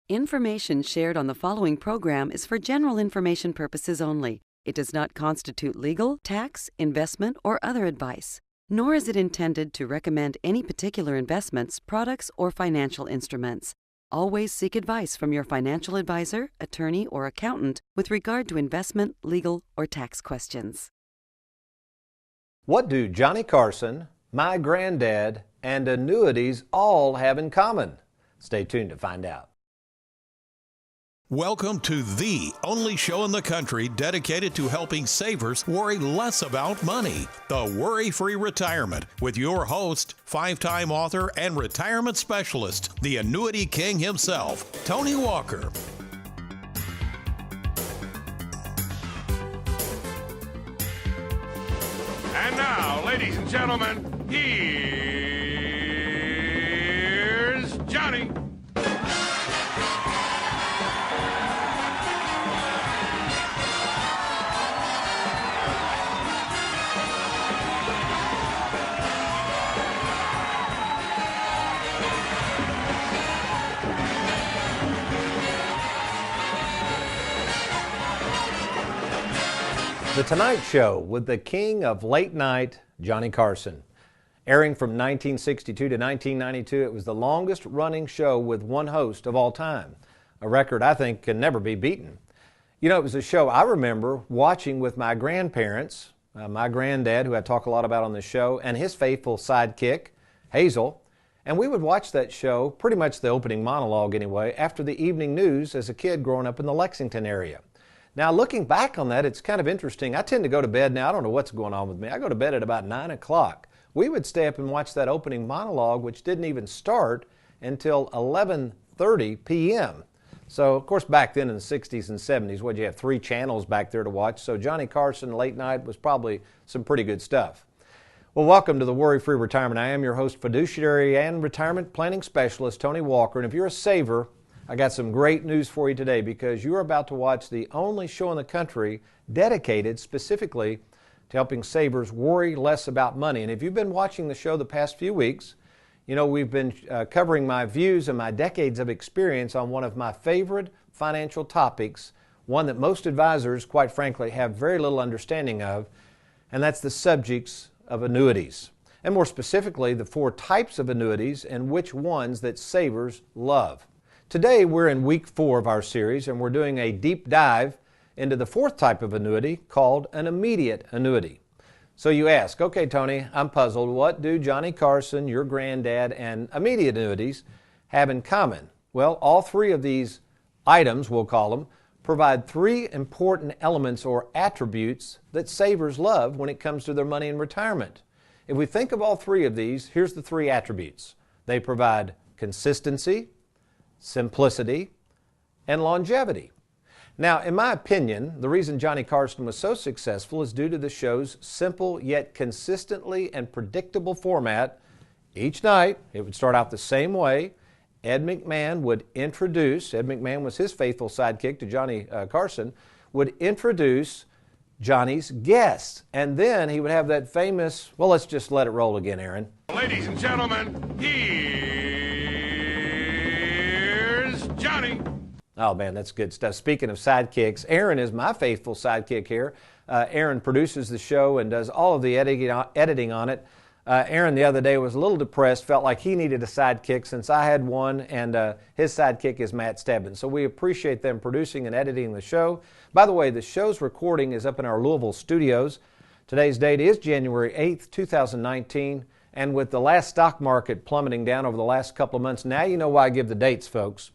Information shared on the following program is for general information purposes only. It does not constitute legal, tax, investment, or other advice, nor is it intended to recommend any particular investments, products, or financial instruments. Always seek advice from your financial advisor, attorney, or accountant with regard to investment, legal, or tax questions. What do Johnny Carson, my granddad, and annuities all have in common? Stay tuned to find out. Welcome to the only show in the country dedicated to helping savers worry less about money. The WorryFree Retirement with your host, five-time author and retirement specialist, the annuity king himself, Tony Walker. And now, ladies and gentlemen, here's Johnny. The Tonight Show with the king of late night, Johnny Carson. Airing from 1962 to 1992, it was the longest running show with one host of all time. A record I think can never be beaten. You know, it was a show I remember watching with my grandparents, my granddad, who I talk a lot about on the show, and his faithful sidekick, Hazel. And we would watch that show, pretty much the opening monologue anyway, after the evening news as a kid growing up in the Lexington area. Now, looking back on that, it's kind of interesting. I tend to go to bed now. I don't know what's going on with me. I go to bed at about 9 o'clock. We would stay up and watch that opening monologue, which didn't even start until 11:30 p.m. So, of course, back then in the 60s and 70s, you have 3 channels back there to watch. So Johnny Carson late night was probably some pretty good stuff. Well, welcome to the WorryFree Retirement. I am your host, fiduciary and retirement planning specialist, Tony Walker. And if you're a saver, I got some great news for you today because you're about to watch the only show in the country dedicated specifically to helping savers worry less about money. And if you've been watching the show the past few weeks, you know we've been covering my views and my decades of experience on one of my favorite financial topics, one that most advisors, quite frankly, have very little understanding of, and that's the subjects of annuities. And more specifically, the 4 types of annuities and which ones that savers love. Today we're in week 4 of our series and we're doing a deep dive into the 4th type of annuity called an immediate annuity. So you ask, okay Tony, I'm puzzled. What do Johnny Carson, your granddad, and immediate annuities have in common? Well, all 3 of these items, we'll call them, provide 3 important elements or attributes that savers love when it comes to their money in retirement. If we think of all 3 of these, here's the 3 attributes. They provide consistency, simplicity, and longevity. Now, in my opinion, the reason Johnny Carson was so successful is due to the show's simple yet consistently and predictable format. Each night, it would start out the same way. Ed McMahon was his faithful sidekick to Johnny Carson, would introduce Johnny's guests. And then he would have that famous, well, let's just let it roll again, Aaron. Ladies and gentlemen, here's Johnny. Oh man, that's good stuff. Speaking of sidekicks, Aaron is my faithful sidekick here. Aaron produces the show and does all of the editing on it. Aaron the other day was a little depressed, felt like he needed a sidekick since I had one, and his sidekick is Matt Stebbins. So we appreciate them producing and editing the show. By the way, the show's recording is up in our Louisville studios. Today's date is January 8th, 2019, and with the last stock market plummeting down over the last couple of months, now you know why I give the dates, folks.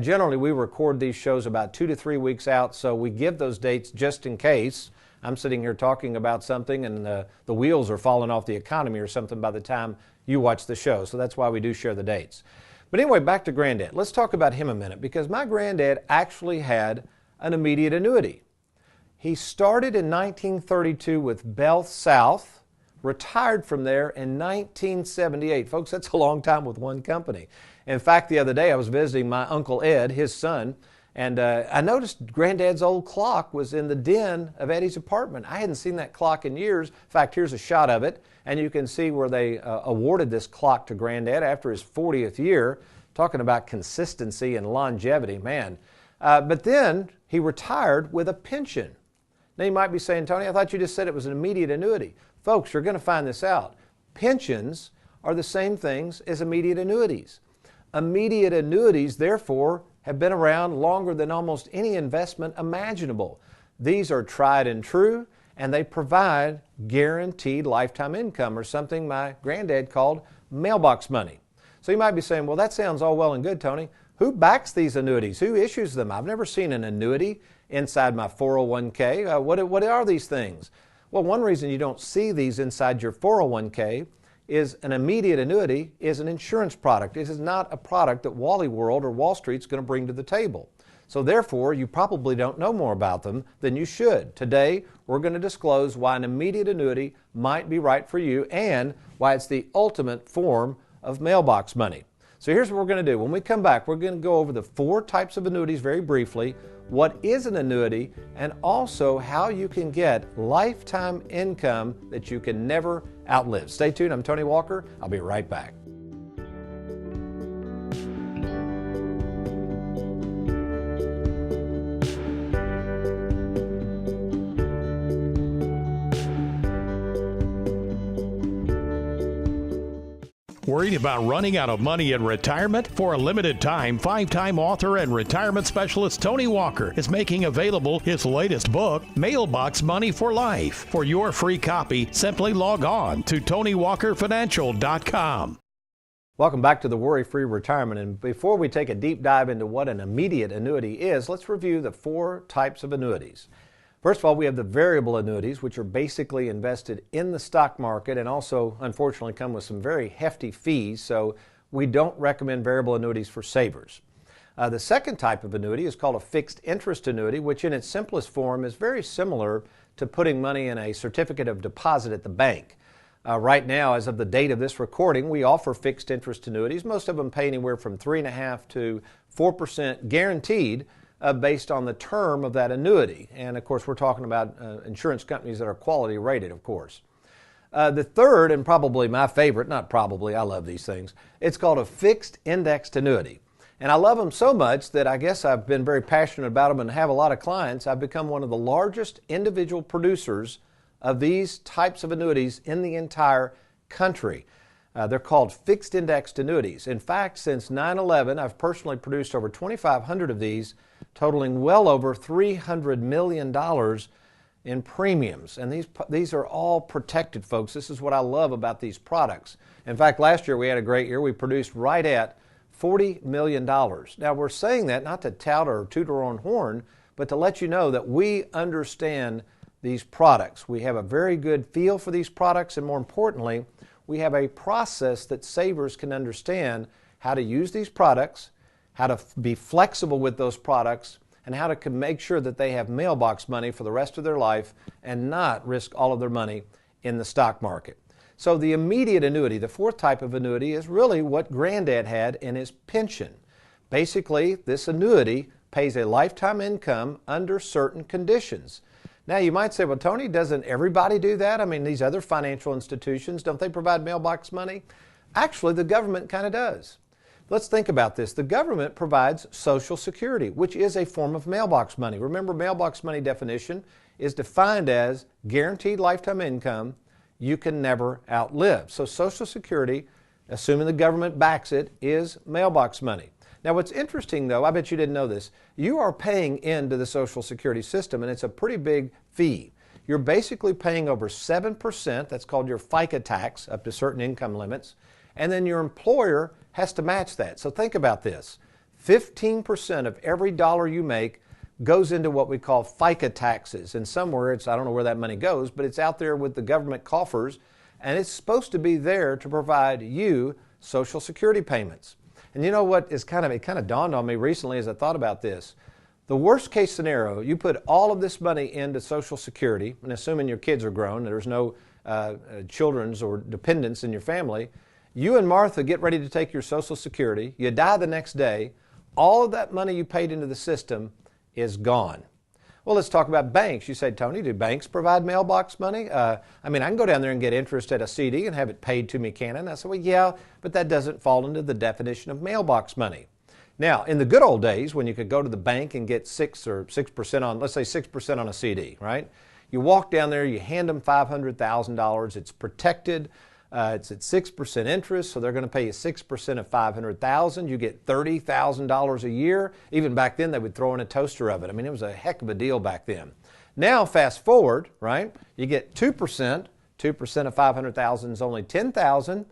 Generally, we record these shows about 2 to 3 weeks out, so we give those dates just in case I'm sitting here talking about something and the wheels are falling off the economy or something by the time you watch the show. So that's why we do share the dates. But anyway, back to Granddad. Let's talk about him a minute because my granddad actually had an immediate annuity. He started in 1932 with Bell South, retired from there in 1978. Folks, that's a long time with one company. In fact, the other day I was visiting my Uncle Ed, his son, and I noticed Granddad's old clock was in the den of Eddie's apartment. I hadn't seen that clock in years. In fact, here's a shot of it, and you can see where they awarded this clock to Granddad after his 40th year. Talking about consistency and longevity, man. But then he retired with a pension. Now you might be saying, Tony, I thought you just said it was an immediate annuity. Folks, you're going to find this out. Pensions are the same things as immediate annuities. Immediate annuities, therefore, have been around longer than almost any investment imaginable. These are tried and true, and they provide guaranteed lifetime income, or something my granddad called mailbox money. So you might be saying, well, that sounds all well and good, Tony. Who backs these annuities? Who issues them? I've never seen an annuity inside my 401k. What are these things? Well, one reason you don't see these inside your 401k is an immediate annuity is an insurance product. It is not a product that Wally World or Wall Street's going to bring to the table. So therefore, you probably don't know more about them than you should. Today, we're going to disclose why an immediate annuity might be right for you and why it's the ultimate form of mailbox money. So here's what we're going to do. When we come back, we're going to go over the 4 types of annuities very briefly, what is an annuity, and also how you can get lifetime income that you can never outlive. Stay tuned. I'm Tony Walker. I'll be right back. Worried about running out of money in retirement? For a limited time, 5-time author and retirement specialist Tony Walker is making available his latest book, Mailbox Money for Life. For your free copy, simply log on to TonyWalkerFinancial.com. Welcome back to the Worry-Free Retirement. And before we take a deep dive into what an immediate annuity is, let's review the 4 types of annuities. First of all, we have the variable annuities, which are basically invested in the stock market and also, unfortunately, come with some very hefty fees, so we don't recommend variable annuities for savers. The second type of annuity is called a fixed interest annuity, which in its simplest form is very similar to putting money in a certificate of deposit at the bank. Right now, as of the date of this recording, we offer fixed interest annuities. Most of them pay anywhere from 3.5% to 4% guaranteed, based on the term of that annuity. And of course, we're talking about insurance companies that are quality rated, of course. The third, and probably my favorite, not probably, I love these things, it's called a fixed indexed annuity. And I love them so much that I guess I've been very passionate about them and have a lot of clients. I've become one of the largest individual producers of these types of annuities in the entire country. They're called fixed indexed annuities. In fact, since 9/11, I've personally produced over 2,500 of these, totaling well over $300 million in premiums. And these are all protected, folks. This is what I love about these products. In fact, last year we had a great year. We produced right at $40 million. Now, we're saying that not to tout or toot our own horn, but to let you know that we understand these products. We have a very good feel for these products, and more importantly, we have a process that savers can understand how to use these products, how to be flexible with those products, and how to make sure that they have mailbox money for the rest of their life and not risk all of their money in the stock market. So the immediate annuity, the 4th type of annuity, is really what Granddad had in his pension. Basically, this annuity pays a lifetime income under certain conditions. Now, you might say, well, Tony, doesn't everybody do that? I mean, these other financial institutions, don't they provide mailbox money? Actually, the government kind of does. Let's think about this. The government provides Social Security, which is a form of mailbox money. Remember, mailbox money definition is defined as guaranteed lifetime income you can never outlive. So Social Security, assuming the government backs it, is mailbox money. Now, what's interesting, though, I bet you didn't know this, you are paying into the Social Security system, and it's a pretty big fee. You're basically paying over 7%, that's called your FICA tax, up to certain income limits, and then your employer has to match that. So think about this. 15% of every dollar you make goes into what we call FICA taxes. And somewhere, I don't know where that money goes, but it's out there with the government coffers, and it's supposed to be there to provide you Social Security payments. And you know what it kind of dawned on me recently as I thought about this. The worst case scenario, you put all of this money into Social Security, and assuming your kids are grown, there's no children's or dependents in your family, you and Martha get ready to take your Social Security, you die the next day, all of that money you paid into the system is gone. Well, let's talk about banks. You say, Tony, do banks provide mailbox money? I can go down there and get interest at a CD and have it paid to me, can I? And I said, well, yeah, but that doesn't fall into the definition of mailbox money. Now, in the good old days, when you could go to the bank and get 6% on, let's say 6% on a CD, right? You walk down there, you hand them $500,000. It's protected. It's at 6% interest, so they're going to pay you 6% of $500,000. You get $30,000 a year. Even back then, they would throw in a toaster of it. I mean, it was a heck of a deal back then. Now, fast forward, right? You get 2%. 2% of $500,000 is only $10,000.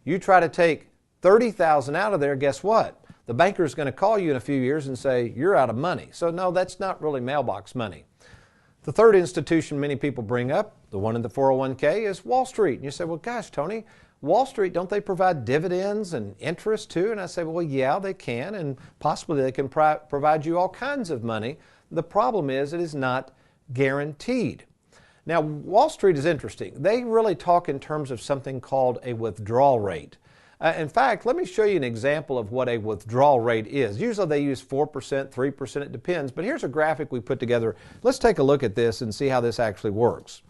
You try to take $30,000 out of there, guess what? The banker is going to call you in a few years and say, you're out of money. So no, that's not really mailbox money. The third institution many people bring up, the one in the 401k, is Wall Street. And you say, well, gosh, Tony, Wall Street, don't they provide dividends and interest too? And I say, well, yeah, they can, and possibly they can provide you all kinds of money. The problem is it is not guaranteed. Now, Wall Street is interesting. They really talk in terms of something called a withdrawal rate. In fact, let me show you an example of what a withdrawal rate is. Usually they use 4%, 3%, it depends. But here's a graphic we put together. Let's take a look at this and see how this actually works.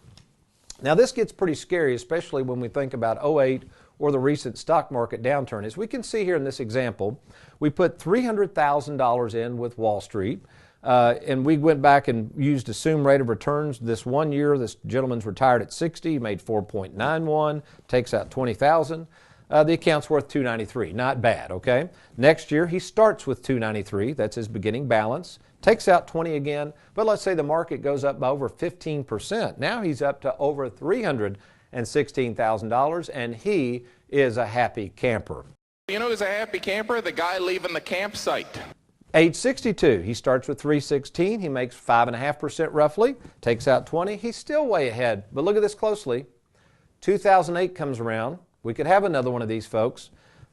Now this gets pretty scary, especially when we think about 2008 or the recent stock market downturn. As we can see here in this example, we put $300,000 in with Wall Street. And we went back and used assumed rate of returns. This 1 year, this gentleman's retired at 60, he made 4.91, takes out $20,000. The account's worth $293. Not bad, okay? Next year, he starts with $293. That's his beginning balance. Takes out $20 again. But let's say the market goes up by over 15%. Now he's up to over $316,000, and he is a happy camper. You know who's a happy camper? The guy leaving the campsite. Age 62, he starts with $316. He makes 5.5% roughly. Takes out $20. He's still way ahead. But look at this closely. 2008 comes around. We could have another one of these folks.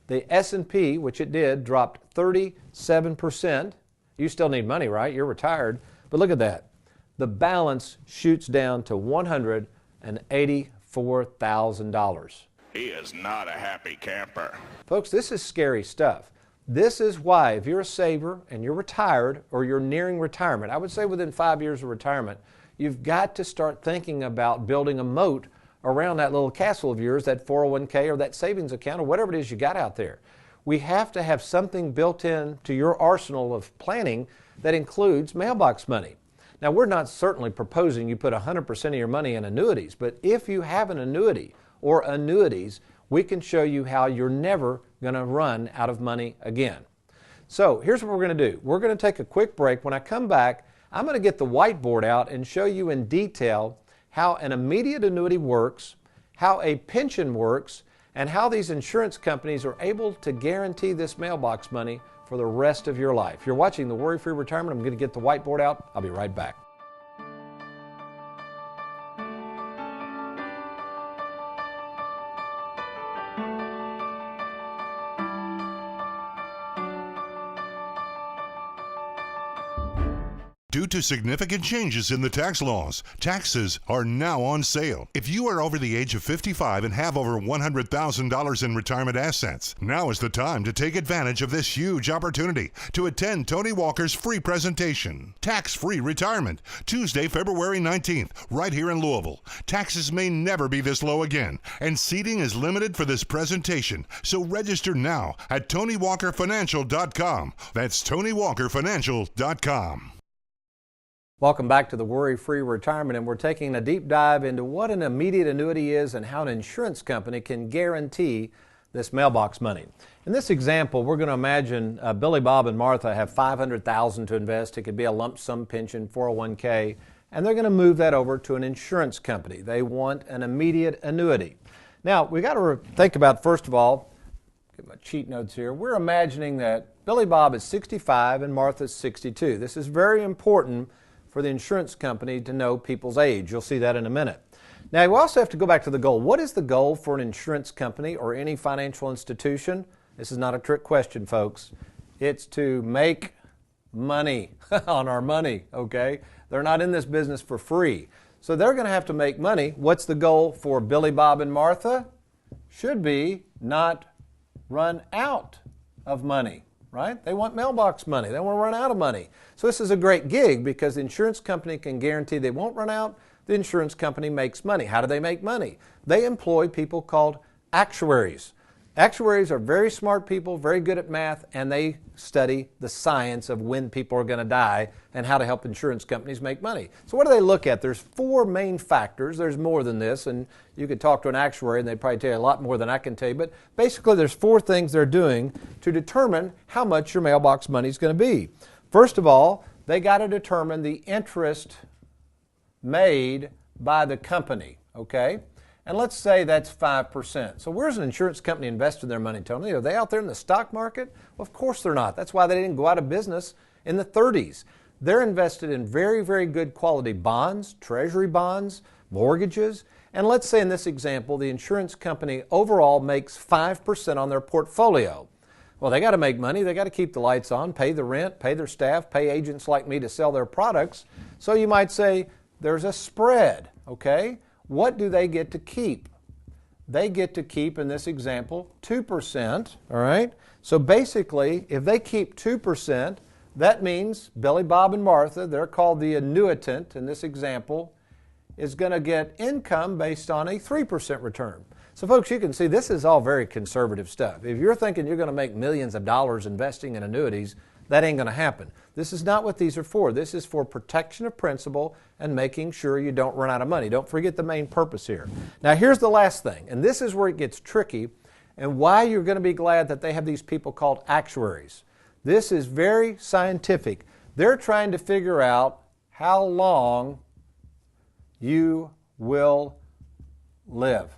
The S&P, which it did, dropped 37%. You still need money, right? You're retired. But look at that. The balance shoots down to $184,000. He is not a happy camper. Folks, this is scary stuff. This is why if you're a saver and you're retired or you're nearing retirement, I would say within 5 years of retirement, you've got to start thinking about building a moat around that little castle of yours, that 401k or that savings account or whatever it is you got out there. We have to have something built in to your arsenal of planning that includes mailbox money. Now, we're not certainly proposing you put 100% of your money in annuities, but if you have an annuity or annuities, we can show you how you're never going to run out of money again. So here's what we're going to do. We're going to take a quick break. When I come back, I'm going to get the whiteboard out and show you in detail how an immediate annuity works, how a pension works, and how these insurance companies are able to guarantee this mailbox money for the rest of your life. You're watching the Worry-Free Retirement. I'm going to get the whiteboard out. I'll be right back. Due to significant changes in the tax laws, taxes are now on sale. If you are over the age of 55 and have over $100,000 in retirement assets, now is the time to take advantage of this huge opportunity to attend Tony Walker's free presentation, Tax-Free Retirement, Tuesday, February 19th, right here in Louisville. Taxes may never be this low again, and seating is limited for this presentation, so register now at TonyWalkerFinancial.com. That's TonyWalkerFinancial.com. Welcome back to the Worry-Free Retirement, and we're taking a deep dive into what an immediate annuity is and how an insurance company can guarantee this mailbox money. In this example, we're going to imagine Billy, Bob, and Martha have $500,000 to invest. It could be a lump sum pension, 401k, and they're going to move that over to an insurance company. They want an immediate annuity. Now, we got to think about, first of all, get my cheat notes here. We're imagining that Billy Bob is 65 and Martha's 62. This is very important for the insurance company to know people's age. You'll see that in a minute. Now, we also have to go back to the goal. What is the goal for an insurance company or any financial institution? This is not a trick question, folks. It's to make money on our money, okay? They're not in this business for free. So they're going to have to make money. What's the goal for Billy, Bob, and Martha? Should be not run out of money. right? They want mailbox money. They want to run out of money. So this is a great gig because the insurance company can guarantee they won't run out. The insurance company makes money. How do they make money? They employ people called actuaries. Actuaries are very smart people, very good at math, and they study the science of when people are going to die and how to help insurance companies make money. So what do they look at? There's four main factors. There's more than this, and you could talk to an actuary and they'd probably tell you a lot more than I can tell you, but basically there's four things they're doing to determine how much your mailbox money is going to be. First of all, they got to determine the interest made by the company, okay? And let's say that's 5%. So where's an insurance company investing their money, Tony? Are they out there in the stock market? Well, of course they're not. That's why they didn't go out of business in the 30s. They're invested in very, very good quality bonds, treasury bonds, mortgages. And let's say in this example, the insurance company overall makes 5% on their portfolio. Well, they got to make money. They got to keep the lights on, pay the rent, pay their staff, pay agents like me to sell their products. So you might say there's a spread, okay? What do they get to keep? They get to keep, in this example, 2%, all right? So basically, if they keep 2%, that means Billy, Bob, and Martha, they're called the annuitant in this example, is going to get income based on a 3% return. So folks, you can see this is all very conservative stuff. If you're thinking you're going to make millions of dollars investing in annuities, that ain't going to happen. This is not what these are for. This is for protection of principal and making sure you don't run out of money. Don't forget the main purpose here. Now here's the last thing, and this is where it gets tricky and why you're going to be glad that they have these people called actuaries. This is very scientific. They're trying to figure out how long you will live.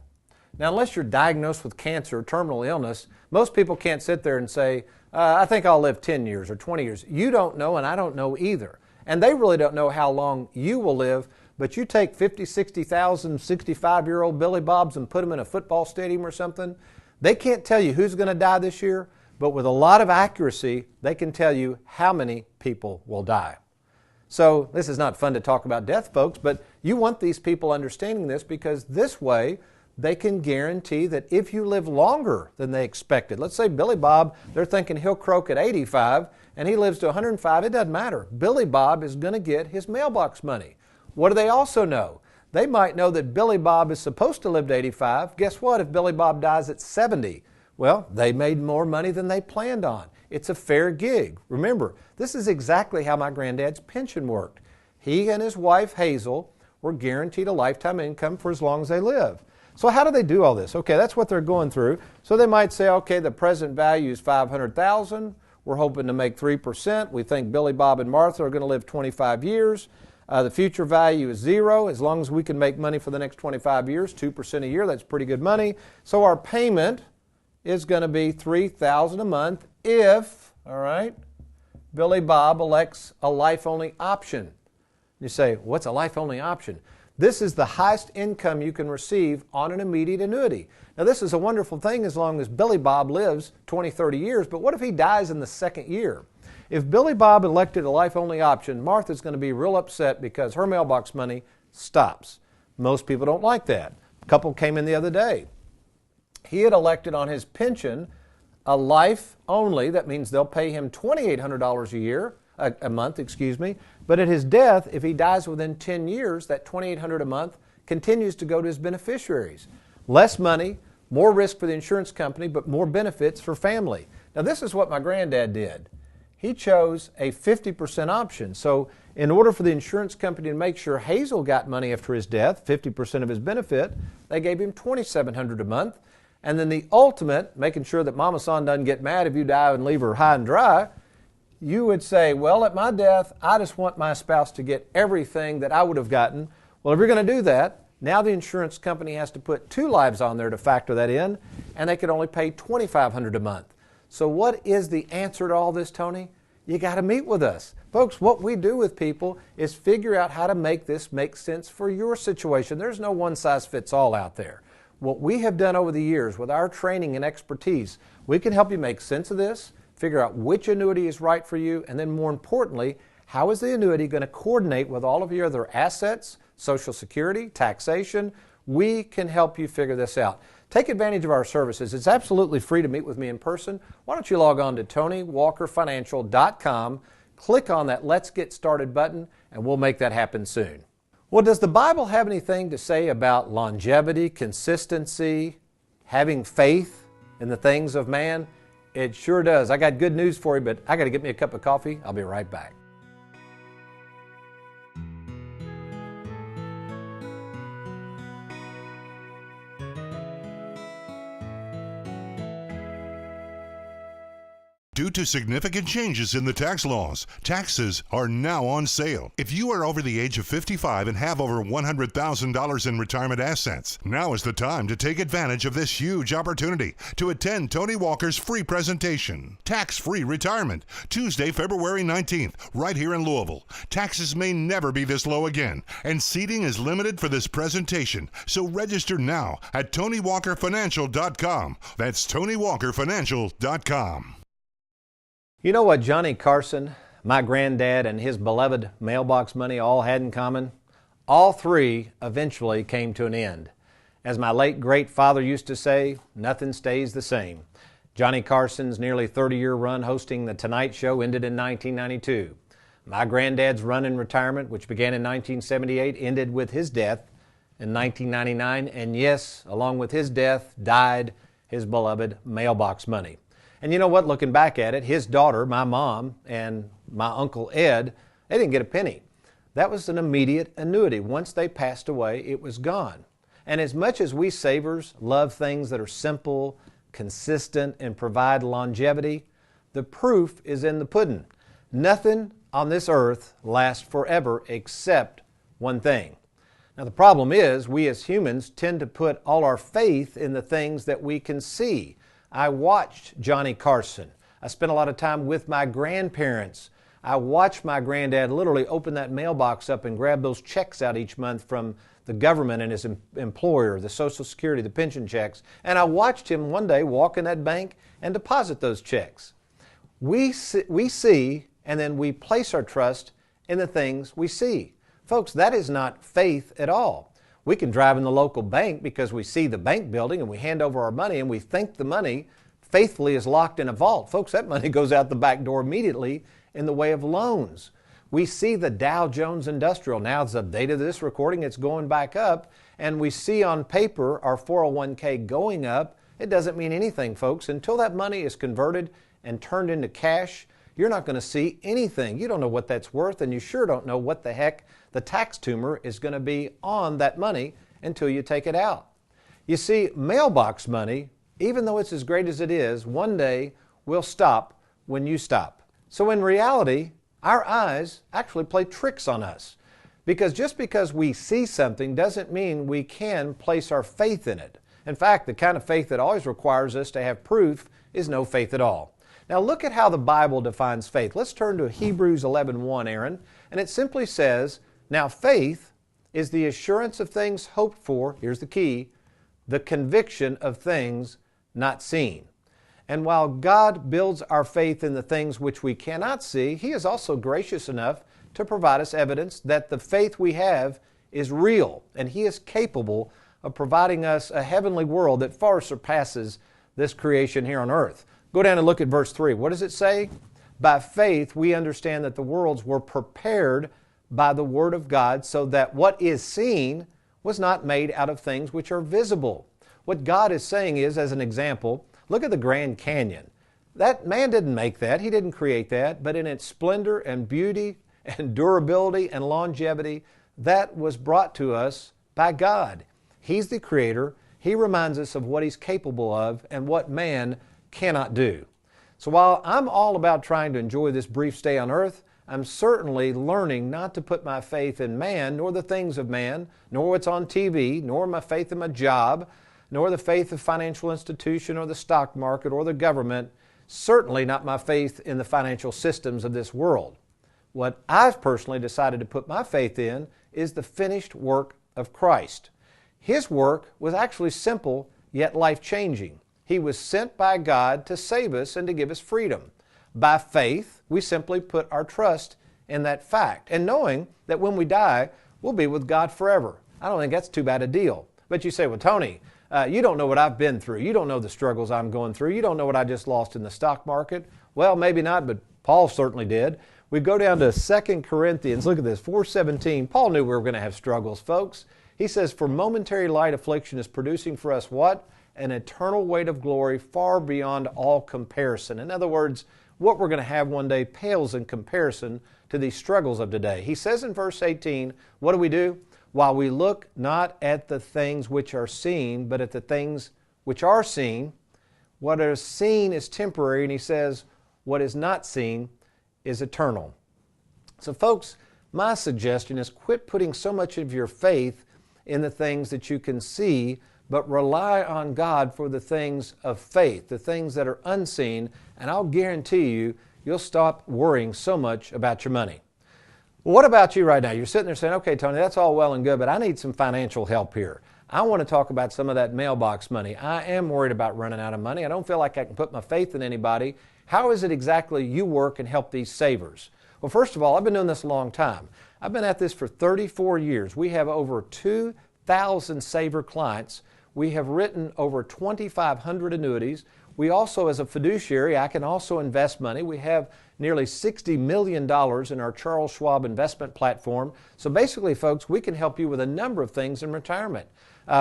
Now, unless you're diagnosed with cancer or terminal illness, most people can't sit there and say, I think I'll live 10 years or 20 years. You don't know, and I don't know either. And they really don't know how long you will live, but you take 50, 60,000, 65-year-old Billy Bobs and put them in a football stadium or something, they can't tell you who's going to die this year, but with a lot of accuracy, they can tell you how many people will die. So this is not fun to talk about death, folks, but you want these people understanding this because this way they can guarantee that if you live longer than they expected, let's say Billy Bob, they're thinking he'll croak at 85 and he lives to 105, it doesn't matter. Billy Bob is going to get his mailbox money. What do they also know? They might know that Billy Bob is supposed to live to 85. Guess what? If Billy Bob dies at 70, well, they made more money than they planned on. It's a fair gig. Remember, this is exactly how my granddad's pension worked. He and his wife, Hazel, were guaranteed a lifetime income for as long as they live. So how do they do all this? Okay, that's what they're going through. So they might say, okay, the present value is $500,000. We're hoping to make 3%. We think Billy, Bob, and Martha are going to live 25 years. The future value is zero. As long as we can make money for the next 25 years, 2% a year, that's pretty good money. So our payment is going to be $3,000 a month if, all right, Billy Bob elects a life-only option. You say, what's a life-only option? This is the highest income you can receive on an immediate annuity. Now this is a wonderful thing as long as Billy Bob lives 20, 30 years, but what if he dies in the second year? If Billy Bob elected a life-only option, Martha's going to be real upset because her mailbox money stops. Most people don't like that. A couple came in the other day. He had elected on his pension a life only. That means they'll pay him $2,800 a month, but at his death, if he dies within 10 years, that $2,800 a month continues to go to his beneficiaries. Less money, more risk for the insurance company, but more benefits for family. Now this is what my granddad did. He chose a 50% option. So in order for the insurance company to make sure Hazel got money after his death, 50% of his benefit, they gave him $2,700 a month. And then the ultimate, making sure that Mama San doesn't get mad if you die and leave her high and dry, you would say, well, at my death, I just want my spouse to get everything that I would have gotten. Well, if you're going to do that, now the insurance company has to put 2 lives on there to factor that in, and they could only pay $2,500 a month. So what is the answer to all this, Tony? You got to meet with us. Folks, what we do with people is figure out how to make this make sense for your situation. There's no one-size-fits-all out there. What we have done over the years with our training and expertise, we can help you make sense of this, figure out which annuity is right for you, and then more importantly, how is the annuity going to coordinate with all of your other assets, Social Security, taxation? We can help you figure this out. Take advantage of our services. It's absolutely free to meet with me in person. Why don't you log on to TonyWalkerFinancial.com, click on that Let's Get Started button, and we'll make that happen soon. Well, does the Bible have anything to say about longevity, consistency, having faith in the things of man? It sure does. I got good news for you, but I got to get me a cup of coffee. I'll be right back. Due to significant changes in the tax laws, taxes are now on sale. If you are over the age of 55 and have over $100,000 in retirement assets, now is the time to take advantage of this huge opportunity to attend Tony Walker's free presentation, Tax-Free Retirement, Tuesday, February 19th, right here in Louisville. Taxes may never be this low again, and seating is limited for this presentation, so register now at TonyWalkerFinancial.com. That's TonyWalkerFinancial.com. You know what Johnny Carson, my granddad, and his beloved mailbox money all had in common? All three eventually came to an end. As my late great father used to say, nothing stays the same. Johnny Carson's nearly 30-year run hosting The Tonight Show ended in 1992. My granddad's run in retirement, which began in 1978, ended with his death in 1999. And yes, along with his death, died his beloved mailbox money. And you know what, looking back at it, his daughter, my mom, and my Uncle Ed, they didn't get a penny. That was an immediate annuity. Once they passed away, it was gone. And as much as we savers love things that are simple, consistent, and provide longevity, the proof is in the pudding. Nothing on this earth lasts forever except one thing. Now the problem is, we as humans tend to put all our faith in the things that we can see. I watched Johnny Carson. I spent a lot of time with my grandparents. I watched my granddad literally open that mailbox up and grab those checks out each month from the government and his employer, the Social Security, the pension checks. And I watched him one day walk in that bank and deposit those checks. We see and then we place our trust in the things we see. Folks, that is not faith at all. We can drive in the local bank because we see the bank building and we hand over our money and we think the money faithfully is locked in a vault. Folks, that money goes out the back door immediately in the way of loans. We see the Dow Jones Industrial. Now, as of the date of this recording, it's going back up. And we see on paper our 401k going up. It doesn't mean anything, folks. Until that money is converted and turned into cash, you're not going to see anything. You don't know what that's worth, and you sure don't know what the heck the tax tumor is going to be on that money until you take it out. You see, mailbox money, even though it's as great as it is, one day will stop when you stop. So in reality, our eyes actually play tricks on us. Because just because we see something doesn't mean we can place our faith in it. In fact, the kind of faith that always requires us to have proof is no faith at all. Now look at how the Bible defines faith. Let's turn to Hebrews 11:1, Aaron, and it simply says, now faith is the assurance of things hoped for, here's the key, the conviction of things not seen. And while God builds our faith in the things which we cannot see, He is also gracious enough to provide us evidence that the faith we have is real, and He is capable of providing us a heavenly world that far surpasses this creation here on earth. Go down and look at verse 3. What does it say? By faith we understand that the worlds were prepared by the Word of God, so that what is seen was not made out of things which are visible. What God is saying is, as an example, look at the Grand Canyon. That man didn't make that. He didn't create that. But in its splendor and beauty and durability and longevity, that was brought to us by God. He's the Creator. He reminds us of what He's capable of and what man cannot do. So while I'm all about trying to enjoy this brief stay on earth, I'm certainly learning not to put my faith in man, nor the things of man, nor what's on TV, nor my faith in my job, nor the faith of financial institution or the stock market or the government, certainly not my faith in the financial systems of this world. What I've personally decided to put my faith in is the finished work of Christ. His work was actually simple, yet life-changing. He was sent by God to save us and to give us freedom. By faith, we simply put our trust in that fact, and knowing that when we die, we'll be with God forever. I don't think that's too bad a deal. But you say, well, Tony, You don't know what I've been through. You don't know the struggles I'm going through. You don't know what I just lost in the stock market. Well, maybe not, but Paul certainly did. We go down to 2 Corinthians. Look at this, 4:17. Paul knew we were going to have struggles, folks. He says, for momentary light affliction is producing for us what? An eternal weight of glory far beyond all comparison. In other words, what we're going to have one day pales in comparison to these struggles of today. He says in verse 18, what do? While we look not at the things which are seen, but at the things which are seen. What is seen is temporary, and he says, what is not seen is eternal. So folks, my suggestion is quit putting so much of your faith in the things that you can see, but rely on God for the things of faith, the things that are unseen, and I'll guarantee you, you'll stop worrying so much about your money. Well, what about you right now? You're sitting there saying, okay, Tony, that's all well and good, but I need some financial help here. I want to talk about some of that mailbox money. I am worried about running out of money. I don't feel like I can put my faith in anybody. How is it exactly you work and help these savers? Well, first of all, I've been doing this a long time. I've been at this for 34 years. We have over 2,000 saver clients. We have written over 2,500 annuities. We also, as a fiduciary, I can also invest money. We have nearly $60 million in our Charles Schwab investment platform. So basically, folks, we can help you with a number of things in retirement.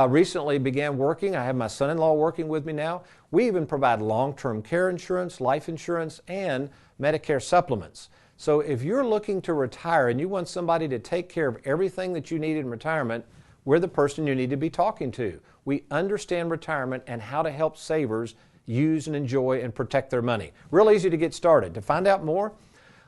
Recently began working. I have my son-in-law working with me now. We even provide long-term care insurance, life insurance, and Medicare supplements. So if you're looking to retire and you want somebody to take care of everything that you need in retirement, we're the person you need to be talking to. We understand retirement and how to help savers use and enjoy and protect their money. Real easy to get started. To find out more,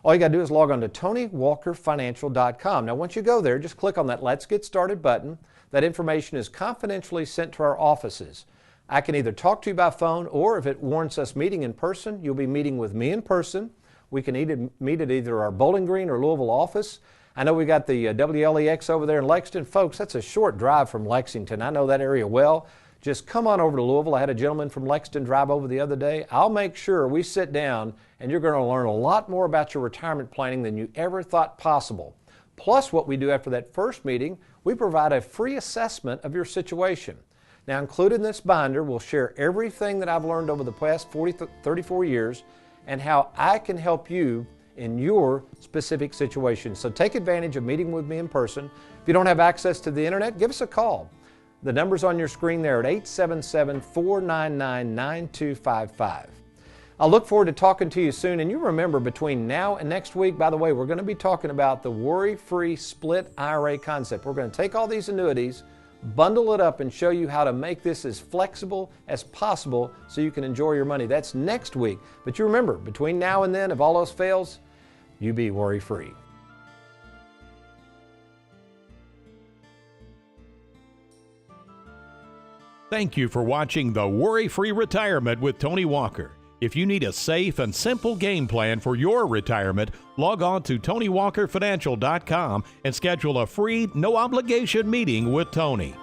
all you got to do is log on to TonyWalkerFinancial.com. Now, once you go there, just click on that Let's Get Started button. That information is confidentially sent to our offices. I can either talk to you by phone, or if it warrants us meeting in person, you'll be meeting with me in person. We can meet at either our Bowling Green or Louisville office. I know we got the WLEX over there in Lexington. Folks, that's a short drive from Lexington. I know that area well. Just come on over to Louisville. I had a gentleman from Lexington drive over the other day. I'll make sure we sit down and you're going to learn a lot more about your retirement planning than you ever thought possible. Plus, what we do after that first meeting, we provide a free assessment of your situation. Now, included in this binder, we'll share everything that I've learned over the past 34 years and how I can help you in your specific situation. So take advantage of meeting with me in person. If you don't have access to the internet, give us a call. The number's on your screen there at 877-499-9255. I'll look forward to talking to you soon. And you remember, between now and next week, by the way, we're going to be talking about the worry-free split IRA concept. We're going to take all these annuities, bundle it up, and show you how to make this as flexible as possible so you can enjoy your money. That's next week. But you remember, between now and then, if all else fails, you be worry-free. Thank you for watching the Worry-Free Retirement with Tony Walker. If you need a safe and simple game plan for your retirement, log on to TonyWalkerFinancial.com and schedule a free, no-obligation meeting with Tony.